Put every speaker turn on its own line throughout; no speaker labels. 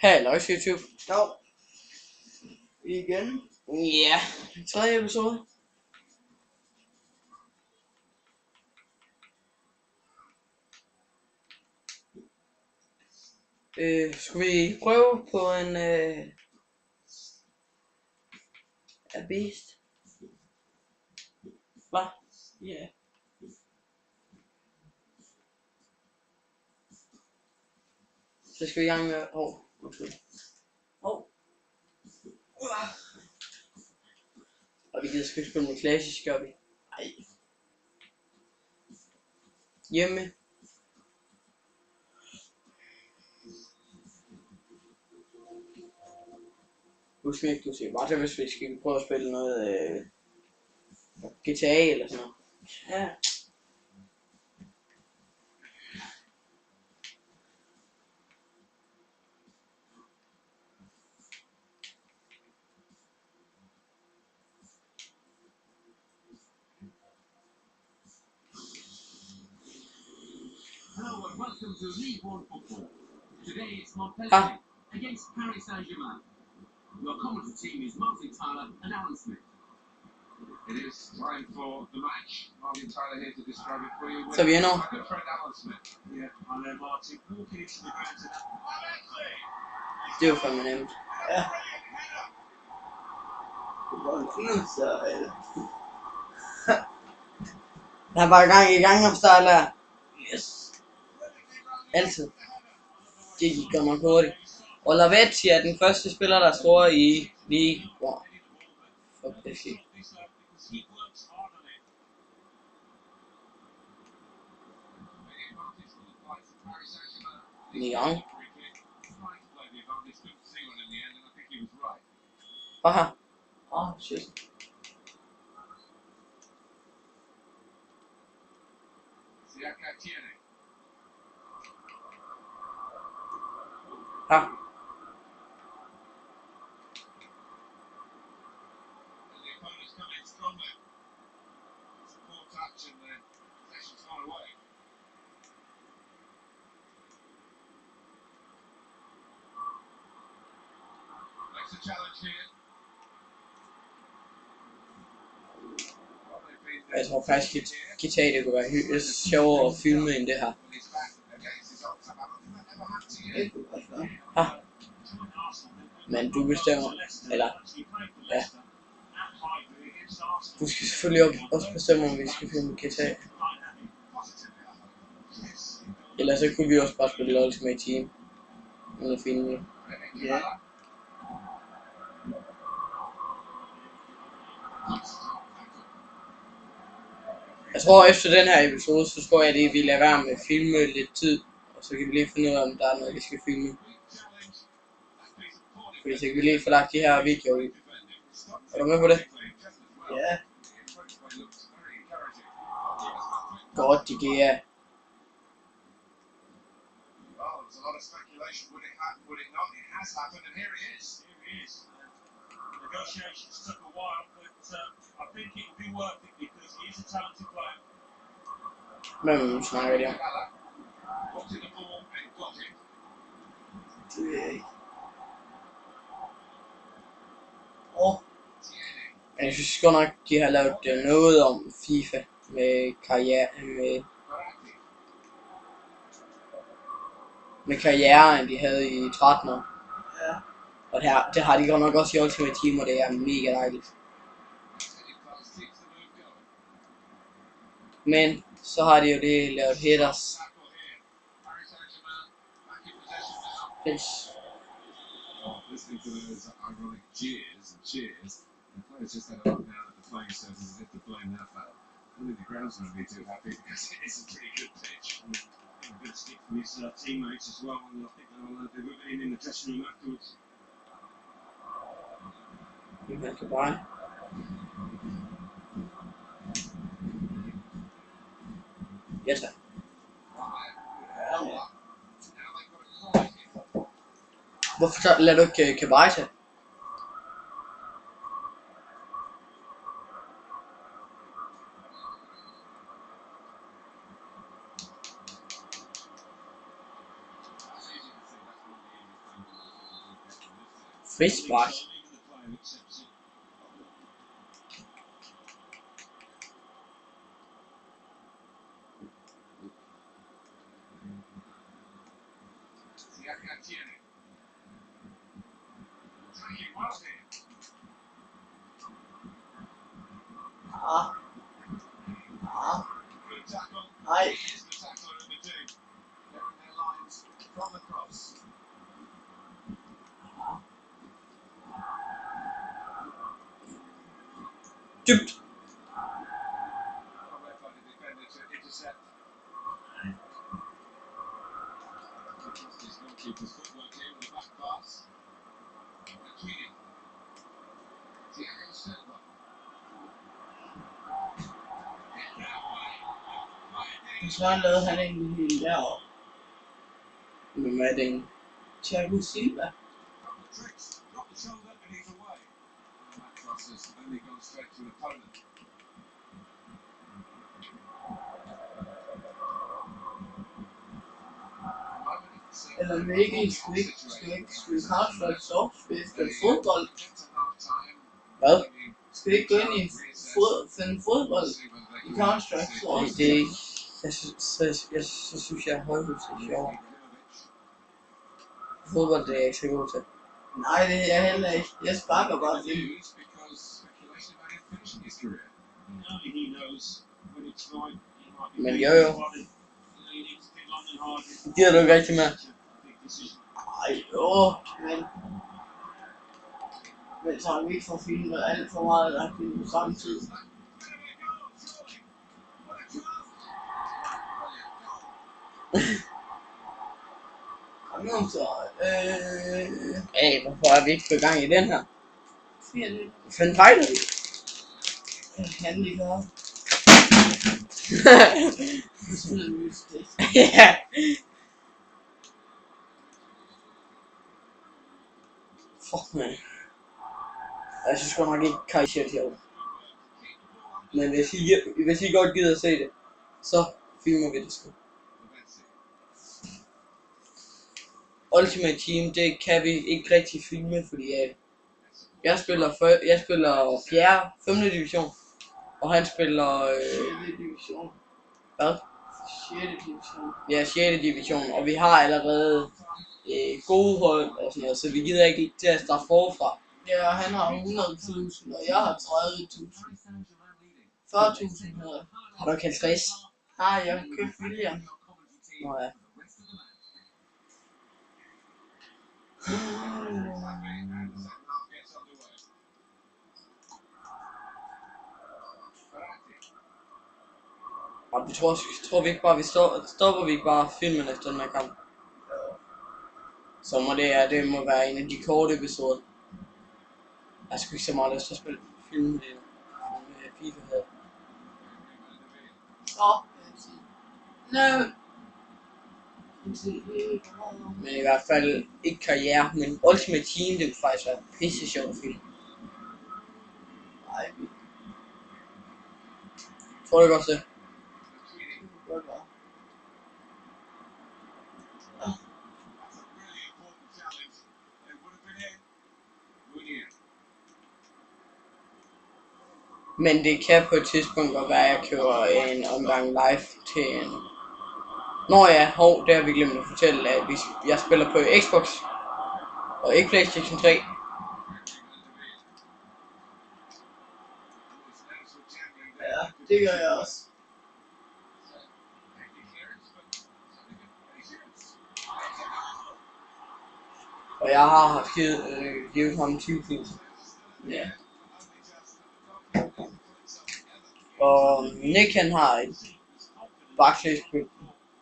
Halløjs YouTube.
Dav. Igen.
Ja, tredje episode. Skulle vi prøve på en A Beast? Hvad?
Ja.
Så skal vi i gang med... undskyld. Og vi gider sgu ikke spille med klassisk, gør vi? Ej. Hjemme. Husk ikke, du siger bare til, hvis vi skal prøve at spille noget GTA eller sådan noget.
Ja.
Hello and welcome to League One football. Today it's Montpellier against Paris Saint-Germain. Your commentary team is Martin Tyler and Alan Smith.
It is time for the match. Martin Tyler here to describe it for you.
Så vi er nu.
My good friend Alan Smith.
Yeah, I know Martin walking into the ground today.
Det er jo fandme nemt.
Ja. Bolden, så
Der er bare gang i Gangnam Style der.
yes.
Altid. Det gik godt nok hurtigt. Og Lavetti er den første spiller, der scorer i League One. Fuck det shit. Niang. Haha. Shit. Ha. Jeg tror faktisk, at GTA det kunne være sjovere at filme end det her.
Det kunne godt være.
Ha. Men du bestemmer. Eller, ja. Du skal selvfølgelig også bestemme, om vi skal filme GTA. Ellers så kunne vi også bare spille Ultimate Team. Uden at filme det.
Ja.
Jeg tror efter den her episode, så tror jeg at vi lader være med at filme lidt tid. Og så kan vi lige finde ud af, om der er noget, vi skal filme. Fordi så kan vi lige få lagt de her videoer ud. Er du med på det?
Ja.
Godt, de giver.
Negotiations took a while, but I think it'll be worth it because he is a talented player.
Hvem snakker de om?
Det ved jeg ikke.
Men jeg synes godt nok, de har lavet noget om FIFA med karrieren, de havde i 13 år.
Ja.
Og det har de godt nok også i Ultimate Team, og det er mega dejligt. Men så har de jo det lavet headers. Yes.
Listening to those ironic jeers and cheers, the players just had a look down at the playing surface as if to blame that foul. Only the ground's going to be too happy because it is a pretty good pitch.
A good stick from his teammates as well, and I think they'll be with him in the dressing room afterwards.
Man kan bare. Ja tak. Hvorfor så lader du ikke Kabaj tage? Frispark.
Ah. Ah. Nej.
Dybt.
Så lavede han egentlig helt deroppe.
Hvem er det egentlig?
Thiago Silva. Eller Mikkel skulle ikke spille Counter-Strike Software, spille fodbold.
Hvad?
Skal vi ikke gå ind i finde fodbold i Counter-Strike Software?
Det er ikke... Jeg synes, jeg er højhus er sjovt. Fodbold, det er jeg ikke så god til.
Nej, det er jeg heller ikke. Jeg sparker bare til.
Men jo. Gider du ikke rigtig mere?
Ej, jo, men så vi ikke får filmet alt for meget af det på samme tid. Kom nu så,
Hvorfor er vi ikke på gang i den her?
siger det.
Find fejl.
Handicap. Det spiller mystisk.
Ja. Fuck, man. Jeg synes godt nok ikke, Kai ser sjovt. Men hvis I godt gider at se det, så filmer vi det sgu. Ultimate Team, det kan vi ikke rigtig filme, fordi jeg spiller 4. 5. division, og han spiller
6. division.
hvad?
6. division.
Ja, 6. division, og vi har allerede gode hold og sådan noget, så vi gider ikke til at starte forfra.
Ja, han har 100.000, og jeg har 30.000. 40.000 hedder.
Har du ikke 50?
Nej, jeg har købt William.
Nå ja. Og vi tror vi ikke bare, stopper vi ikke bare filmen efter den her kamp. Så må det må være en af de korte episoder. Jeg skulle ikke så meget lyst til at spille film med FIFA havde.
No.
Men i hvert fald ikke karriere, men Ultimate Team, det vil faktisk være pisse sjovt film.
Nej,
Tror du godt det?
godt være.
Men det kan på et tidspunkt godt være, at jeg køber en omgang live til en... Nå ja, det har vi glemt at fortælle, at jeg spiller på Xbox og ikke PlayStation 3.
Ja, det gør jeg også.
Og jeg har haft givet ham 20.000.
Ja.
Og Nick han har et Barclays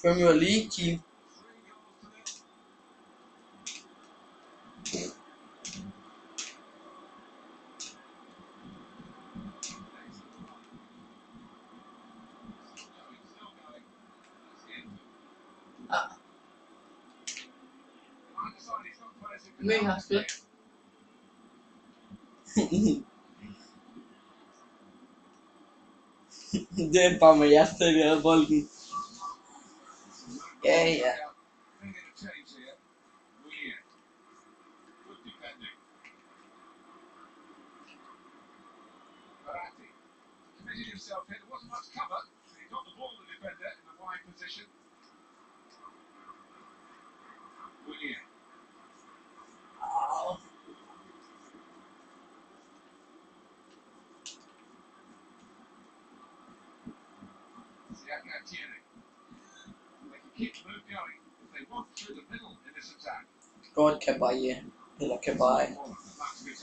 Premier League team.
Mega fedt.
Det er bare med jeres til at bolden.
Ja.
himself here. There wasn't much cover. He got the ball, the defender, in the wide position. William.
Au.
Siaka Tierney. They can keep the move going if they want through the middle in this attack.
Godt Kabaye. Eller Kabaye.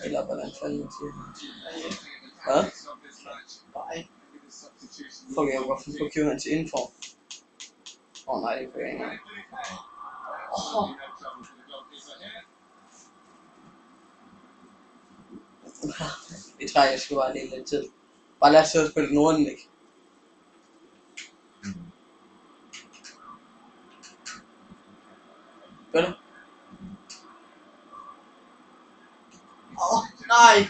Eller hvordan fanden man siger. Hvad?
Nej.
Fuck, jeg var for at købe hans indform. Nej, det kan jeg ikke. Det tror jeg skal bare lige lidt tid. Bare lad os så spille Norden, ikke? Gør det?
Nej.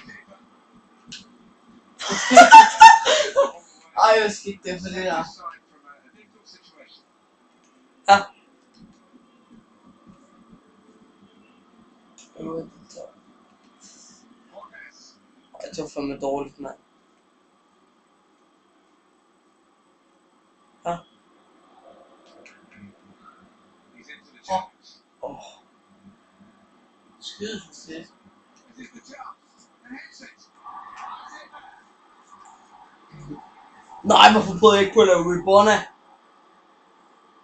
Ej, hvor skidt det for det der.
Ja. Jeg tror fandme dårligt, mand. Ja.
Skide for fedt.
Nej, hvorfor prøvede jeg ikke på at lave Rebonna?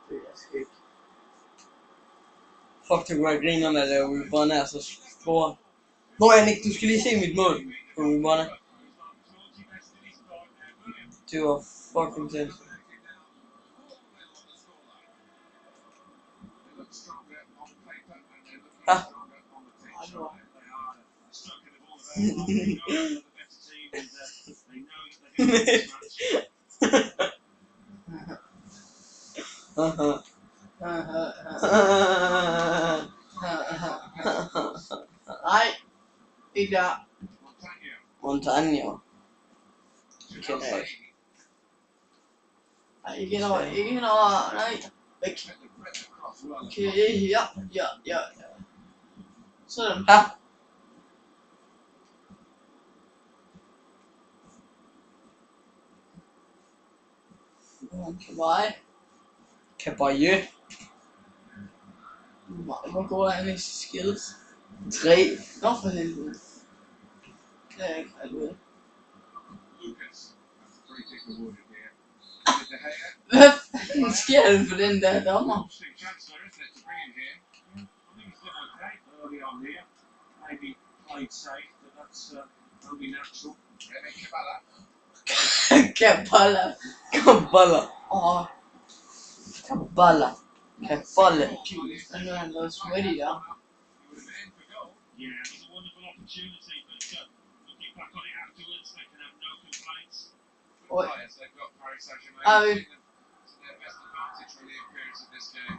Det er sgu ikke.
Fuck, det kunne være grinerne at lave Rebonna og så score. Nå, Jannik, du skal lige se mit mål på Rebonna. Det var fucking tændt. Ja.
Nej, ikke der.
Montagno. Det kender jeg ikke.
Nej, ikke henover, ikke henover. Nej, væk. Okay, ja. Sådan.
Ja. Kabaye.
Nej, hvor går han i skills?
3.
Nå for helvede. Det er ikke ret ved. Hvad fanden sker der for den der dommer? Kabbalah. Åh,
Kabbalah.
men nu er han noget sweaty der.
Yeah, it was a wonderful opportunity, but looking back on it afterwards, they can have no complaints.
Oj.
They've got Paris Saint-Germain
Ah, oui.
to their best advantage for the appearance of this game,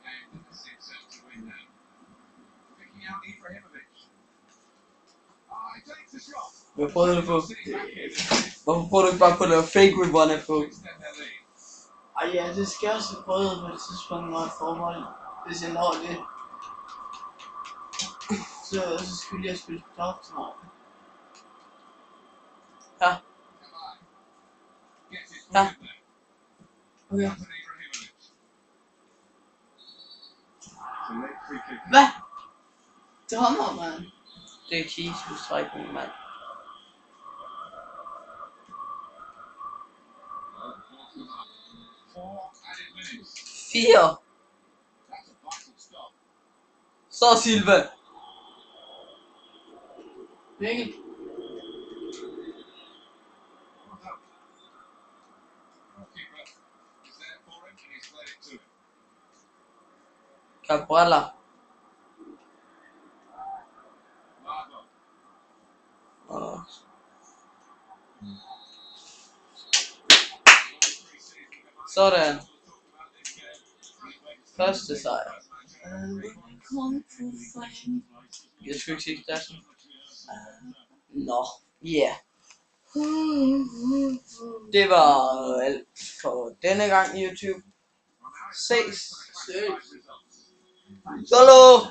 and they seem to win now. Picking out Ibrahimovic. He takes the shot.
Hvad prøvede du på? Hvorfor prøver du ikke bare på at lave fake Rebonna på?
Ej ja, det skal jeg også have prøvet på det tidspunkt, når jeg forhold, hvis jeg når det. Så skulle jeg spille top snart.
Ja. Ja.
Okay. Hvad? Dommer, mand.
Det er cheese, du strækker mig, mand. Fire. Så Silva.
Hvilket?
Cabral. Sådan. Første sejr. Jeg skal ikke sige det. Nå, ja. Det var alt for denne gang, YouTube. Ses.
Seriøst?
Solo!